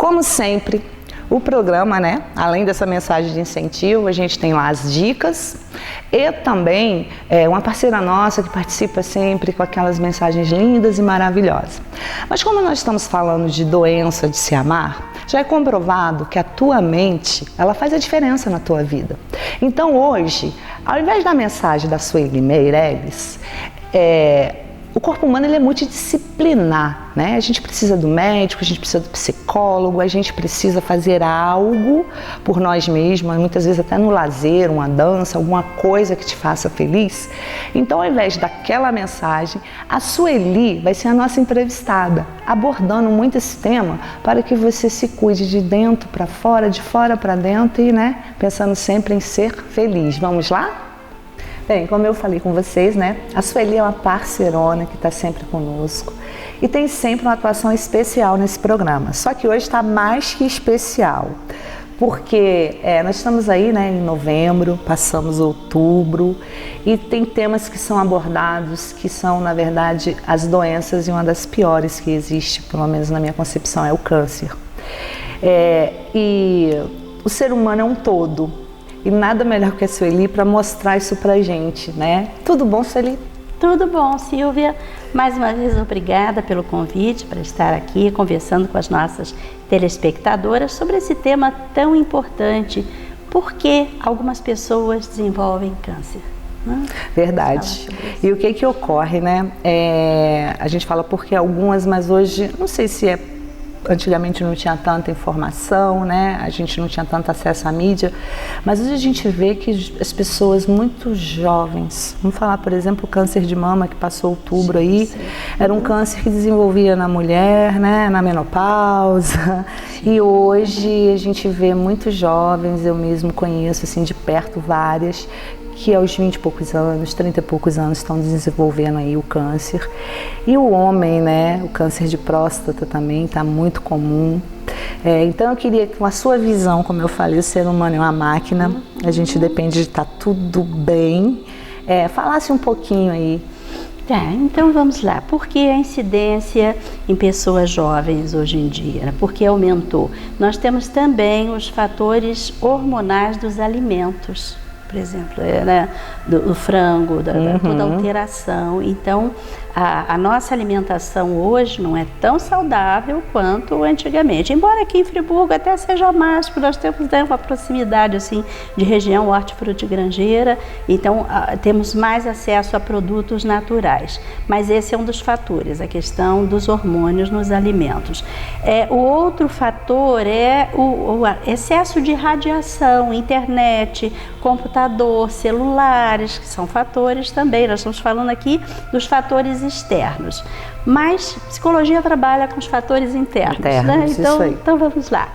Como sempre, o programa, né? Além dessa mensagem de incentivo, a gente tem lá as dicas e também uma parceira nossa que participa sempre com aquelas mensagens lindas e maravilhosas. Mas como nós estamos falando de doença de se amar, já é comprovado que a tua mente, ela faz a diferença na tua vida. Então hoje, ao invés da mensagem da Sueli Meirelles, o corpo humano ele é multidisciplinar, né? A gente precisa do médico, a gente precisa do psicólogo, a gente precisa fazer algo por nós mesmos, muitas vezes até no lazer, uma dança, alguma coisa que te faça feliz. Então, ao invés daquela mensagem, a Sueli vai ser a nossa entrevistada, abordando muito esse tema para que você se cuide de dentro para fora, de fora para dentro e, né, pensando sempre em ser feliz. Vamos lá? Bem, como eu falei com vocês, né, a Sueli é uma parceirona que está sempre conosco e tem sempre uma atuação especial nesse programa. Só que hoje está mais que especial, porque nós estamos aí, né, em novembro, passamos outubro e tem temas que são abordados que são, na verdade, as doenças e uma das piores que existe, pelo menos na minha concepção, é o câncer. E o ser humano é um todo. E nada melhor que a Sueli para mostrar isso pra gente, né? Tudo bom, Sueli? Tudo bom, Silvia. Mais uma vez, obrigada pelo convite para estar aqui conversando com as nossas telespectadoras sobre esse tema tão importante. Por que algumas pessoas desenvolvem câncer? Verdade. E o que ocorre, né? A gente fala porque algumas, mas hoje, não sei se antigamente não tinha tanta informação, né? A gente não tinha tanto acesso à mídia, mas hoje a gente vê que as pessoas muito jovens, vamos falar, por exemplo, o câncer de mama que passou outubro aí, era um câncer que desenvolvia na mulher, né? Na menopausa, e hoje a gente vê muitos jovens, eu mesmo conheço assim de perto várias, que aos 20 e poucos anos, 30 e poucos anos estão desenvolvendo aí o câncer. E o homem, né, o câncer de próstata também está muito comum. Então eu queria que com a sua visão, como eu falei, o ser humano é uma máquina, a gente depende de estar tudo bem. Falasse um pouquinho aí. Tá, então vamos lá. Por que a incidência em pessoas jovens hoje em dia? Por que aumentou? Nós temos também os fatores hormonais dos alimentos. Por exemplo, né, do frango, toda alteração. Então, a nossa alimentação hoje não é tão saudável quanto antigamente. Embora aqui em Friburgo até seja mais, porque nós temos uma proximidade assim, de região hortifrutigranjeira, então temos mais acesso a produtos naturais. Mas esse é um dos fatores, a questão dos hormônios nos alimentos. O outro fator é o excesso de radiação, internet, computador, celulares, que são fatores também. Nós estamos falando aqui dos fatores externos, mas psicologia trabalha com os fatores internos, né? Então vamos lá.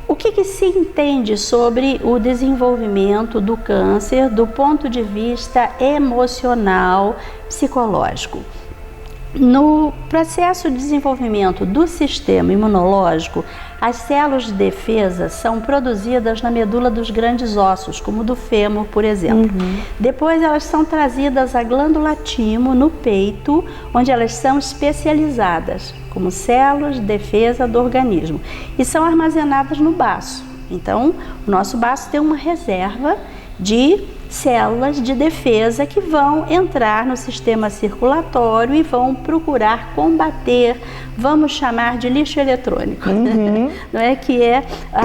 O que se entende sobre o desenvolvimento do câncer do ponto de vista emocional, psicológico? No processo de desenvolvimento do sistema imunológico, as células de defesa são produzidas na medula dos grandes ossos, como o do fêmur, por exemplo. Depois elas são trazidas à glândula timo, no peito, onde elas são especializadas como células de defesa do organismo e são armazenadas no baço. Então, o nosso baço tem uma reserva de células de defesa que vão entrar no sistema circulatório e vão procurar combater, vamos chamar de lixo eletrônico, não é? Que é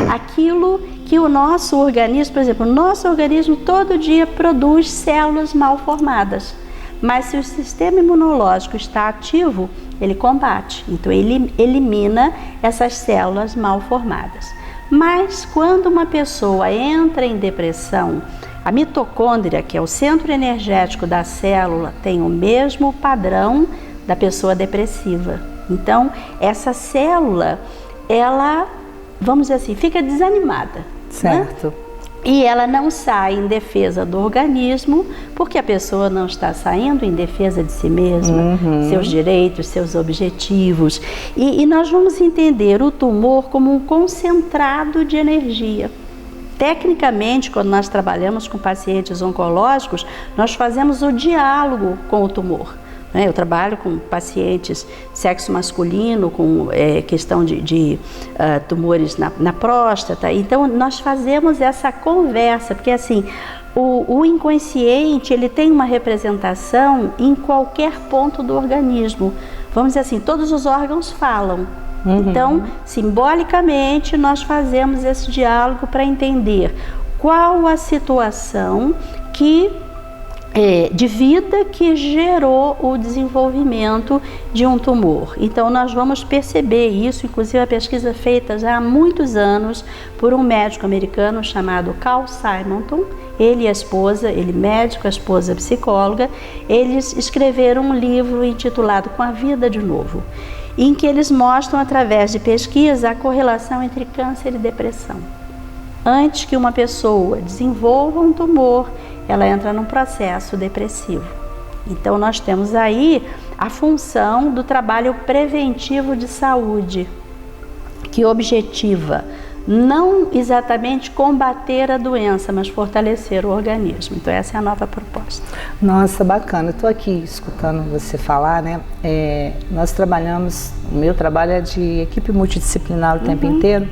aquilo que o nosso organismo, por exemplo, o nosso organismo todo dia produz células mal formadas, mas se o sistema imunológico está ativo, ele combate, então ele elimina essas células mal formadas. Mas quando uma pessoa entra em depressão, a mitocôndria, que é o centro energético da célula, tem o mesmo padrão da pessoa depressiva. Então, essa célula, ela, vamos dizer assim, fica desanimada. Certo. Né? E ela não sai em defesa do organismo, porque a pessoa não está saindo em defesa de si mesma, seus direitos, seus objetivos. E nós vamos entender o tumor como um concentrado de energia. Tecnicamente, quando nós trabalhamos com pacientes oncológicos, nós fazemos o diálogo com o tumor. Eu trabalho com pacientes sexo masculino, com questão de tumores na próstata. Então, nós fazemos essa conversa, porque assim, o inconsciente, ele tem uma representação em qualquer ponto do organismo. Vamos dizer assim, todos os órgãos falam. Então, simbolicamente, nós fazemos esse diálogo para entender qual a situação de vida que gerou o desenvolvimento de um tumor. Então nós vamos perceber isso, inclusive a pesquisa feita já há muitos anos por um médico americano chamado Carl Simonton. Ele e a esposa, ele médico, a esposa psicóloga, eles escreveram um livro intitulado Com a Vida de Novo, em que eles mostram através de pesquisa a correlação entre câncer e depressão. Antes que uma pessoa desenvolva um tumor, ela entra num processo depressivo. Então nós temos aí a função do trabalho preventivo de saúde, que objetiva não exatamente combater a doença, mas fortalecer o organismo. Então essa é a nova proposta. Nossa, bacana. Eu estou aqui escutando você falar, né? Nós trabalhamos, o meu trabalho é de equipe multidisciplinar o tempo inteiro,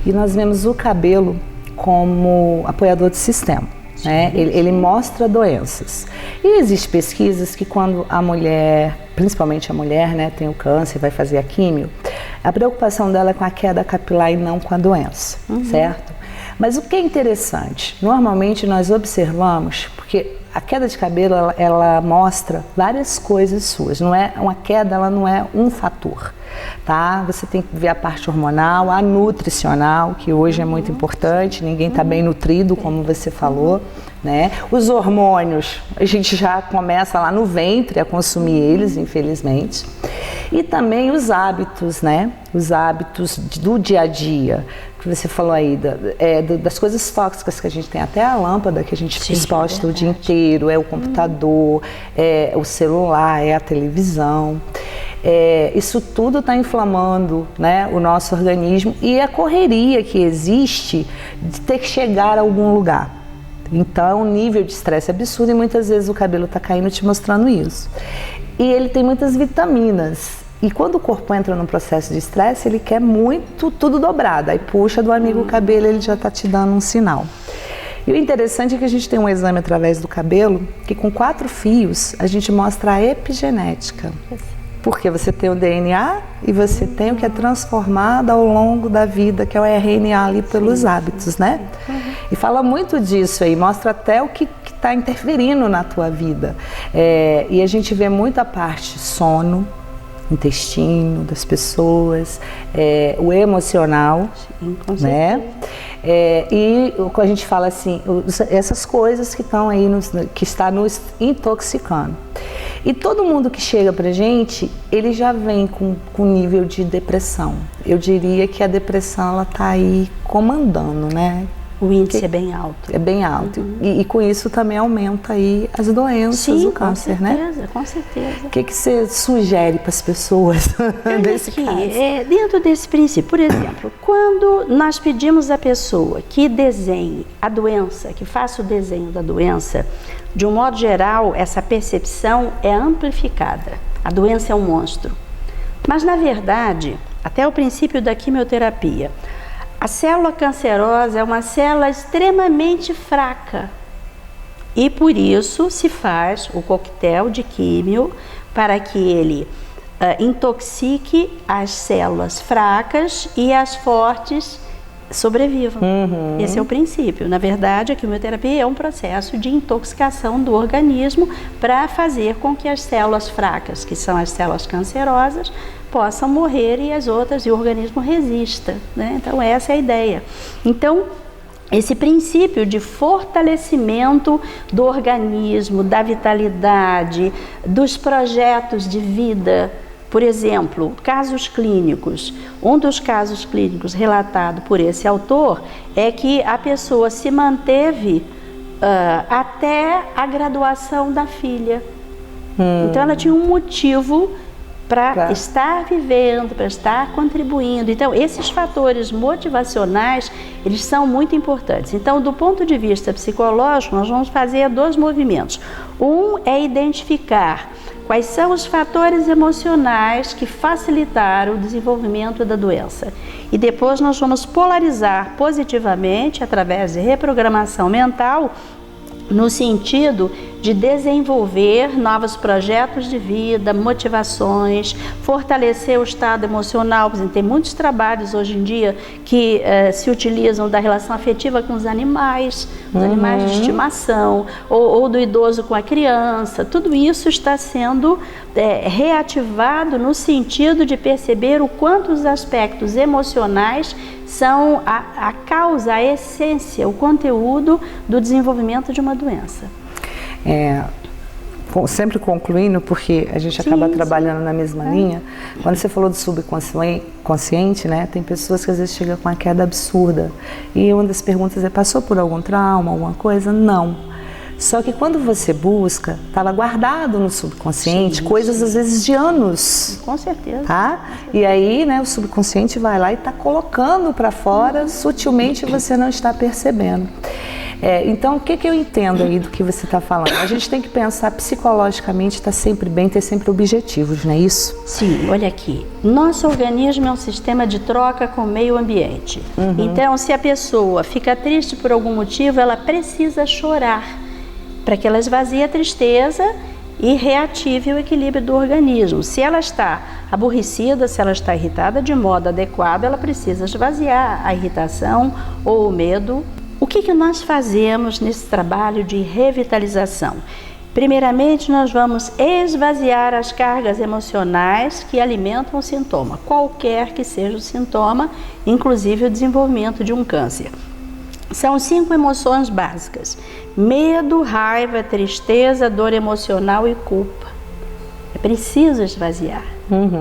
e nós vemos o cabelo como apoiador do sistema. Ele mostra doenças. E existem pesquisas que quando a mulher, principalmente a mulher, né, tem o câncer, vai fazer a químio, a preocupação dela é com a queda capilar e não com a doença, certo? Mas o que é interessante, normalmente nós observamos, porque a queda de cabelo, ela mostra várias coisas suas, não é uma queda, ela não é um fator. Tá? Você tem que ver a parte hormonal, a nutricional, que hoje é muito importante, ninguém está bem nutrido, como você falou, né? Os hormônios, a gente já começa lá no ventre a consumir eles, infelizmente. E também os hábitos, né? Os hábitos do dia a dia, que você falou aí, das coisas tóxicas que a gente tem, até a lâmpada que a gente fica exposta o dia inteiro, é o computador, é o celular, é a televisão. Isso tudo está inflamando, né, o nosso organismo, e a correria que existe de ter que chegar a algum lugar. Então, o nível de estresse é absurdo e muitas vezes o cabelo está caindo te mostrando isso. E ele tem muitas vitaminas. E quando o corpo entra num processo de estresse, ele quer muito, tudo dobrado. Aí puxa do amigo o cabelo, ele já está te dando um sinal. E o interessante é que a gente tem um exame através do cabelo, que com 4 fios a gente mostra a epigenética. Porque você tem o DNA e você tem o que é transformado ao longo da vida, que é o RNA ali pelos hábitos, né? E fala muito disso aí, mostra até o que está interferindo na tua vida. E a gente vê muita parte sono, intestino das pessoas, o emocional, né? E a gente fala assim, essas coisas que estão aí, que está nos intoxicando. E todo mundo que chega pra gente, ele já vem com nível de depressão. Eu diria que a depressão, ela tá aí comandando, né? O índice é bem alto. É bem alto. E com isso também aumenta aí as doenças, o câncer, né? Com certeza. O que você sugere para as pessoas desse caso? Dentro desse princípio, por exemplo, quando nós pedimos à pessoa que desenhe a doença, que faça o desenho da doença, de um modo geral, essa percepção é amplificada. A doença é um monstro. Mas, na verdade, até o princípio da quimioterapia, a célula cancerosa é uma célula extremamente fraca e por isso se faz o coquetel de químio para que ele intoxique as células fracas e as fortes sobrevivam. Esse é o princípio. Na verdade, a quimioterapia é um processo de intoxicação do organismo para fazer com que as células fracas, que são as células cancerosas, possam morrer e as outras, e o organismo resista, né? Então essa é a ideia. Então, esse princípio de fortalecimento do organismo, da vitalidade, dos projetos de vida, por exemplo, casos clínicos. Um dos casos clínicos relatado por esse autor é que a pessoa se manteve até a graduação da filha. Então ela tinha um motivo para estar vivendo, para estar contribuindo. Então, esses fatores motivacionais, eles são muito importantes. Então, do ponto de vista psicológico, nós vamos fazer 2 movimentos. Um é identificar quais são os fatores emocionais que facilitaram o desenvolvimento da doença. E depois nós vamos polarizar positivamente, através de reprogramação mental, no sentido de desenvolver novos projetos de vida, motivações, fortalecer o estado emocional. Por exemplo, tem muitos trabalhos hoje em dia que se utilizam da relação afetiva com os animais de estimação, ou do idoso com a criança. Tudo isso está sendo reativado no sentido de perceber o quanto os aspectos emocionais são a causa, a essência, o conteúdo do desenvolvimento de uma doença. Sempre concluindo, porque a gente acaba trabalhando na mesma linha, quando você falou do subconsciente, né, tem pessoas que às vezes chegam com uma queda absurda, e uma das perguntas é, passou por algum trauma, alguma coisa? Não. Só que quando você busca, estava guardado no subconsciente coisas às vezes de anos. Com certeza. Tá? E aí, né, o subconsciente vai lá e está colocando para fora, sutilmente você não está percebendo. Então, o que eu entendo aí do que você está falando? A gente tem que pensar psicologicamente, estar sempre bem, ter sempre objetivos, não é isso? Sim, olha aqui. Nosso organismo é um sistema de troca com o meio ambiente. Então, se a pessoa fica triste por algum motivo, ela precisa chorar para que ela esvazie a tristeza e reative o equilíbrio do organismo. Se ela está aborrecida, se ela está irritada de modo adequado, ela precisa esvaziar a irritação ou o medo. O que nós fazemos nesse trabalho de revitalização? Primeiramente, nós vamos esvaziar as cargas emocionais que alimentam o sintoma, qualquer que seja o sintoma, inclusive o desenvolvimento de um câncer. São 5 emoções básicas: medo, raiva, tristeza, dor emocional e culpa. É preciso esvaziar.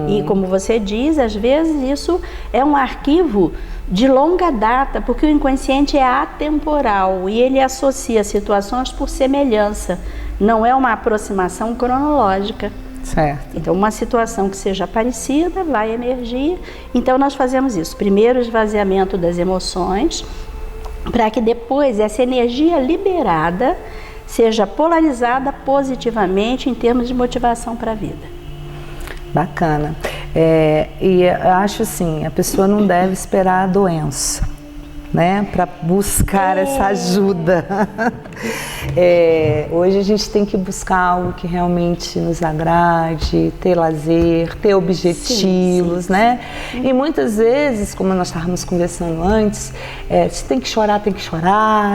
E como você diz, às vezes isso é um arquivo de longa data, porque o inconsciente é atemporal e ele associa situações por semelhança, não é uma aproximação cronológica. Certo. Então, uma situação que seja parecida vai emergir. Então, nós fazemos isso. Primeiro, o esvaziamento das emoções, para que depois essa energia liberada seja polarizada positivamente em termos de motivação para a vida. Bacana. E eu acho assim, a pessoa não deve esperar a doença, né, para buscar essa ajuda. Hoje a gente tem que buscar algo que realmente nos agrade, ter lazer, ter objetivos, né? E muitas vezes, como nós estávamos conversando antes, se tem que chorar,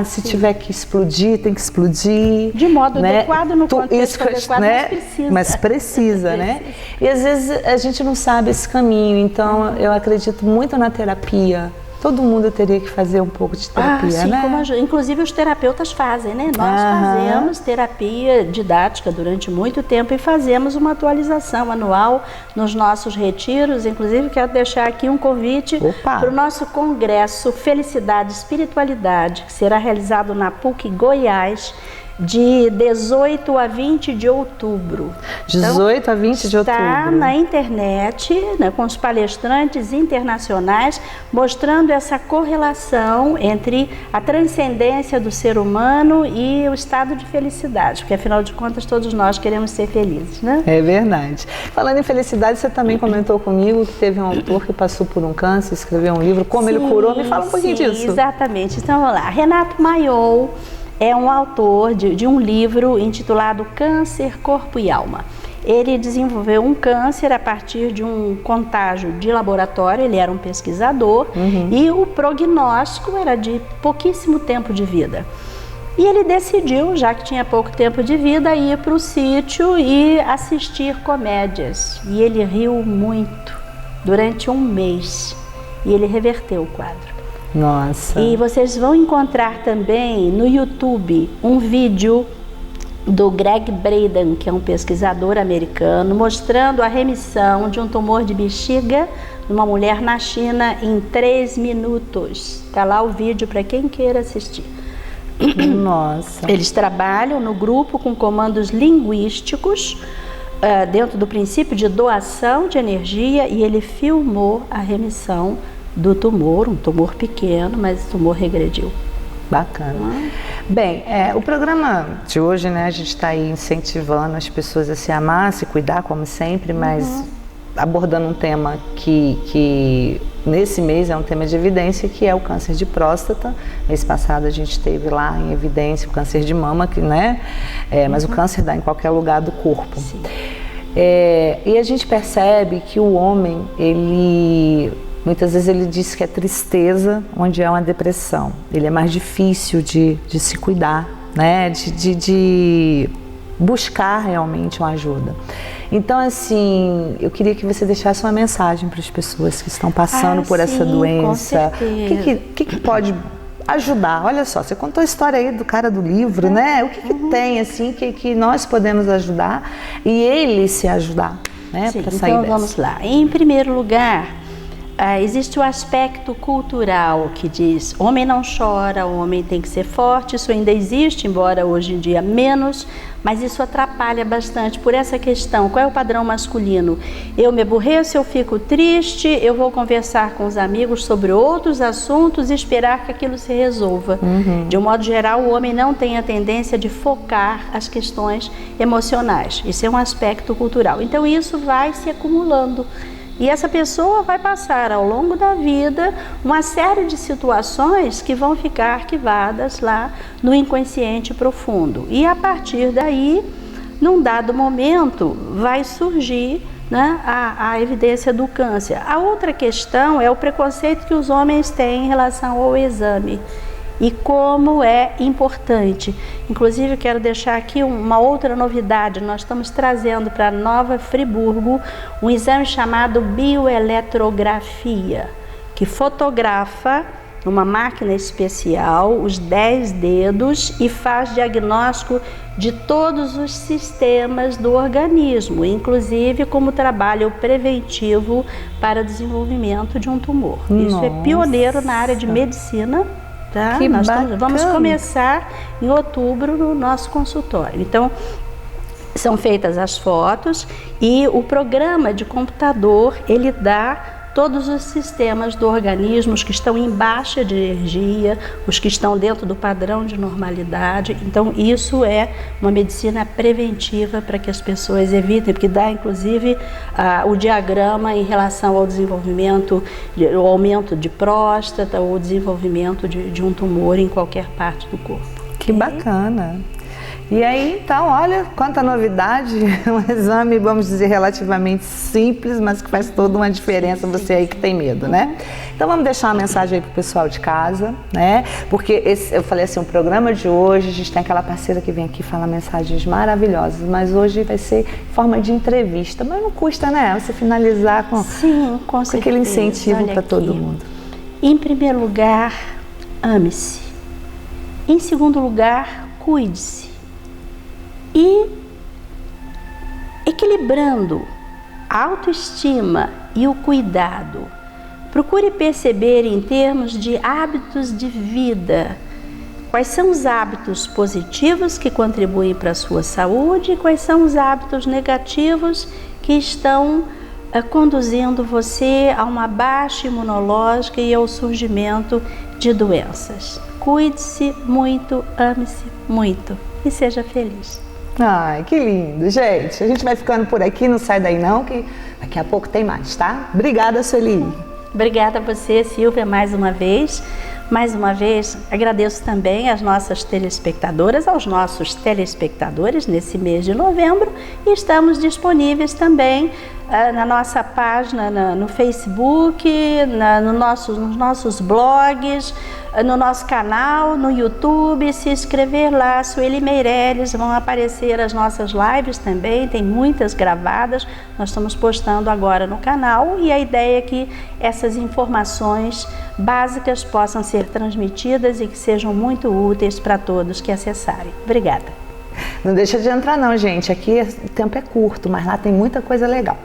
se tiver que explodir, tem que explodir. De modo adequado, no contexto isso, adequado, né? mas precisa, né? E às vezes a gente não sabe esse caminho, então eu acredito muito na terapia. Todo mundo teria que fazer um pouco de terapia, sim, né? Inclusive os terapeutas fazem, né? Nós fazemos terapia didática durante muito tempo e fazemos uma atualização anual nos nossos retiros. Inclusive, quero deixar aqui um convite para o nosso congresso Felicidade e Espiritualidade, que será realizado na PUC Goiás, de 18 a 20 de outubro. 18 a 20 de outubro. Está na internet, né, com os palestrantes internacionais, mostrando essa correlação entre a transcendência do ser humano e o estado de felicidade, porque afinal de contas todos nós queremos ser felizes, né? É verdade. Falando em felicidade, você também comentou comigo que teve um autor que passou por um câncer, escreveu um livro, como ele curou, me fala um pouquinho disso. Exatamente. Então vamos lá, Renato Maiol é um autor de um livro intitulado Câncer, Corpo e Alma. Ele desenvolveu um câncer a partir de um contágio de laboratório, ele era um pesquisador, e o prognóstico era de pouquíssimo tempo de vida. E ele decidiu, já que tinha pouco tempo de vida, ir para o sítio e assistir comédias. E ele riu muito durante um mês e ele reverteu o quadro. Nossa. E vocês vão encontrar também no YouTube um vídeo do Greg Braden, que é um pesquisador americano, mostrando a remissão de um tumor de bexiga numa mulher na China em 3 minutos. Está lá o vídeo para quem queira assistir. Nossa. Eles trabalham no grupo com comandos linguísticos, dentro do princípio de doação de energia, e ele filmou a remissão do tumor, um tumor pequeno, mas o tumor regrediu. Bacana. Bem, o programa de hoje, né, a gente está aí incentivando as pessoas a se amar, a se cuidar, como sempre, mas abordando um tema que nesse mês é um tema de evidência, que é o câncer de próstata. Mês passado a gente teve lá em evidência o câncer de mama, que, né, mas o câncer dá em qualquer lugar do corpo. Sim. E a gente percebe que o homem, muitas vezes ele diz que é tristeza onde é uma depressão. Ele é mais difícil de se cuidar, né? De buscar realmente uma ajuda. Então, assim, eu queria que você deixasse uma mensagem para as pessoas que estão passando por essa doença. O que pode ajudar? Olha só, você contou a história aí do cara do livro, né? O que tem, assim, que nós podemos ajudar e ele se ajudar, né? Sim, para sair então dessa. vamos lá. Em primeiro lugar, existe o aspecto cultural que diz: homem não chora, o homem tem que ser forte. Isso ainda existe, embora hoje em dia menos, mas isso atrapalha bastante por essa questão. Qual é o padrão masculino? Eu me aborreço, eu fico triste, eu vou conversar com os amigos sobre outros assuntos e esperar que aquilo se resolva. De um modo geral, o homem não tem a tendência de focar as questões emocionais. Isso é um aspecto cultural. Então isso vai se acumulando. E essa pessoa vai passar ao longo da vida uma série de situações que vão ficar arquivadas lá no inconsciente profundo. E a partir daí, num dado momento, vai surgir, né, a evidência do câncer. A outra questão é o preconceito que os homens têm em relação ao exame. E como é importante. Inclusive, quero deixar aqui uma outra novidade. Nós estamos trazendo para Nova Friburgo um exame chamado bioeletrografia, que fotografa numa máquina especial os 10 dedos e faz diagnóstico de todos os sistemas do organismo, inclusive como trabalho preventivo para o desenvolvimento de um tumor. Isso é pioneiro na área de medicina. Tá? Vamos começar em outubro no nosso consultório. Então, são feitas as fotos e o programa de computador, ele dá todos os sistemas do organismo, os que estão em baixa de energia, os que estão dentro do padrão de normalidade. Então, isso é uma medicina preventiva para que as pessoas evitem, porque dá, inclusive, o diagrama em relação ao desenvolvimento, o aumento de próstata ou o desenvolvimento de um tumor em qualquer parte do corpo. Que bacana! E aí, então, olha quanta novidade, um exame, vamos dizer, relativamente simples, mas que faz toda uma diferença, você aí que tem medo, né? Então vamos deixar uma mensagem aí pro pessoal de casa, né? Porque eu falei assim, o programa de hoje, a gente tem aquela parceira que vem aqui falar mensagens maravilhosas, mas hoje vai ser em forma de entrevista, mas não custa, né? Você finalizar com aquele incentivo para todo mundo. Em primeiro lugar, ame-se. Em segundo lugar, cuide-se. E equilibrando a autoestima e o cuidado, procure perceber em termos de hábitos de vida, quais são os hábitos positivos que contribuem para a sua saúde e quais são os hábitos negativos que estão conduzindo você a uma baixa imunológica e ao surgimento de doenças. Cuide-se muito, ame-se muito e seja feliz. Ai, que lindo, gente. A gente vai ficando por aqui, não sai daí não, que daqui a pouco tem mais, tá? Obrigada, Sueli. Obrigada a você, Silvia, mais uma vez. Mais uma vez, agradeço também às nossas telespectadoras, aos nossos telespectadores nesse mês de novembro. E estamos disponíveis também na nossa página no Facebook, nos nossos blogs, no nosso canal, no YouTube. Se inscrever lá, Sueli Meirelles, vão aparecer as nossas lives também, tem muitas gravadas, nós estamos postando agora no canal e a ideia é que essas informações básicas possam ser transmitidas e que sejam muito úteis para todos que acessarem. Obrigada. Não deixa de entrar não, gente, aqui o tempo é curto, mas lá tem muita coisa legal.